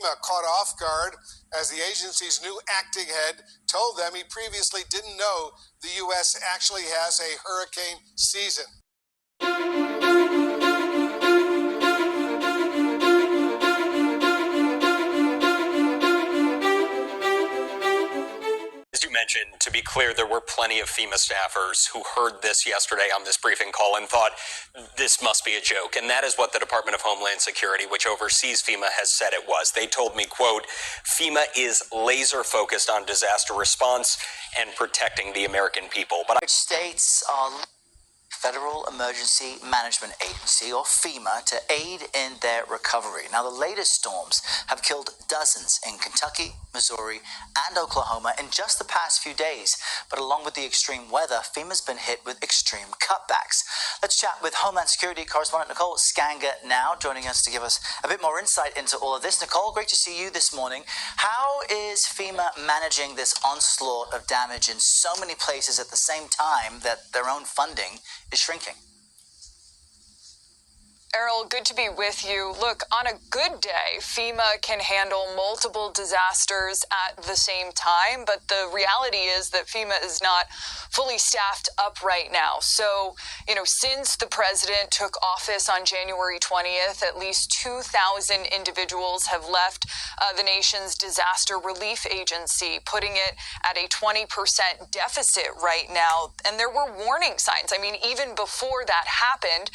FEMA caught off guard as the agency's new acting head told them he previously didn't know the U.S. actually has a hurricane season. As you mentioned, to be clear, there were plenty of FEMA staffers who heard this yesterday on this briefing call and thought this must be a joke. And that is what the Department of Homeland Security, which oversees FEMA, has said it was. They told me, quote, FEMA is laser focused on disaster response and protecting the American people. But states are Federal Emergency Management Agency, or FEMA, to aid in their recovery. Now, the latest storms have killed dozens in Kentucky, Missouri, and Oklahoma in just the past few days. But along with the extreme weather, FEMA's been hit with extreme cutbacks. Let's chat with Homeland Security correspondent Nicole Scanga now, joining us to give us a bit more insight into all of this. Nicole, great to see you this morning. How is FEMA managing this onslaught of damage in so many places at the same time that their own funding is shrinking? Errol, good to be with you. Look, on a good day, FEMA can handle multiple disasters at the same time, but the reality is that FEMA is not fully staffed up right now. So, since the president took office on January 20th, at least 2,000 individuals have left the nation's disaster relief agency, putting it at a 20% deficit right now. And there were warning signs. I mean, even before that happened,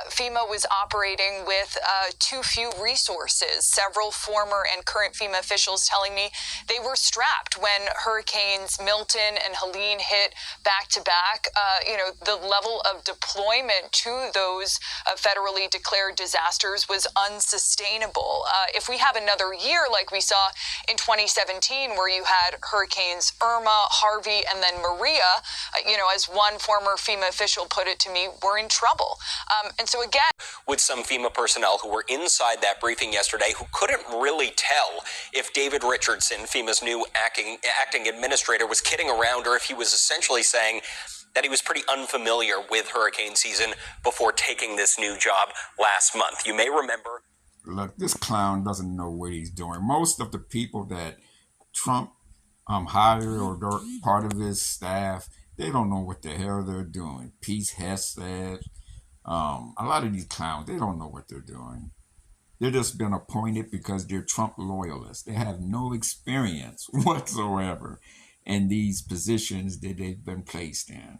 FEMA was operating with too few resources. Several former and current FEMA officials telling me they were strapped when hurricanes Milton and Helene hit back to back. The level of deployment to those federally declared disasters was unsustainable. If we have another year like we saw in 2017, where you had hurricanes Irma, Harvey, and then Maria, as one former FEMA official put it to me, we're in trouble. And so again, with some FEMA personnel who were inside that briefing yesterday who couldn't really tell if David Richardson, FEMA's new acting administrator, was kidding around or if he was essentially saying that he was pretty unfamiliar with hurricane season before taking this new job last month. You may remember. Look, this clown doesn't know what he's doing. Most of the people that Trump hired or they're part of his staff, they don't know what the hell they're doing. Pete Hess said, a lot of these clowns, they don't know what they're doing. They're just been appointed because they're Trump loyalists. They have no experience whatsoever in these positions that they've been placed in.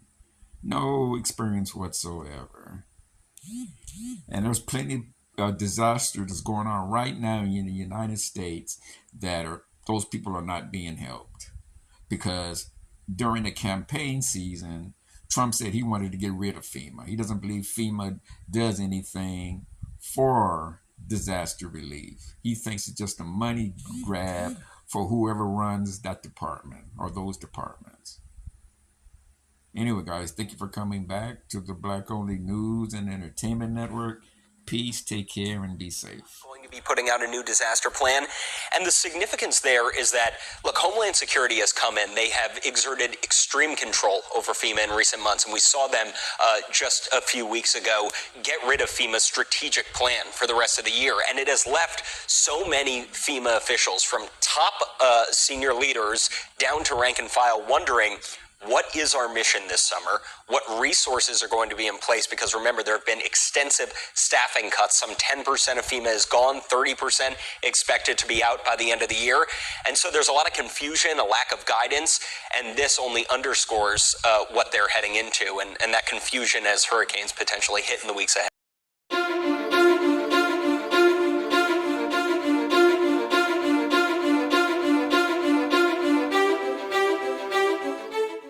No experience whatsoever. And there's plenty of disasters going on right now in the United States that those people are not being helped. Because during the campaign season, Trump said he wanted to get rid of FEMA. He doesn't believe FEMA does anything for disaster relief. He thinks it's just a money grab for whoever runs that department or those departments. Anyway, guys, thank you for coming back to the Black Only News and Entertainment Network. Peace, take care, and be safe. Going to be putting out a new disaster plan. And the significance there is that, look, Homeland Security has come in. They have exerted extreme control over FEMA in recent months. And we saw them just a few weeks ago get rid of FEMA's strategic plan for the rest of the year. And it has left so many FEMA officials, from top senior leaders down to rank and file, wondering, what is our mission this summer? What resources are going to be in place? Because remember, there have been extensive staffing cuts. Some 10% of FEMA is gone, 30% expected to be out by the end of the year. And so there's a lot of confusion, a lack of guidance, and this only underscores what they're heading into and that confusion as hurricanes potentially hit in the weeks ahead.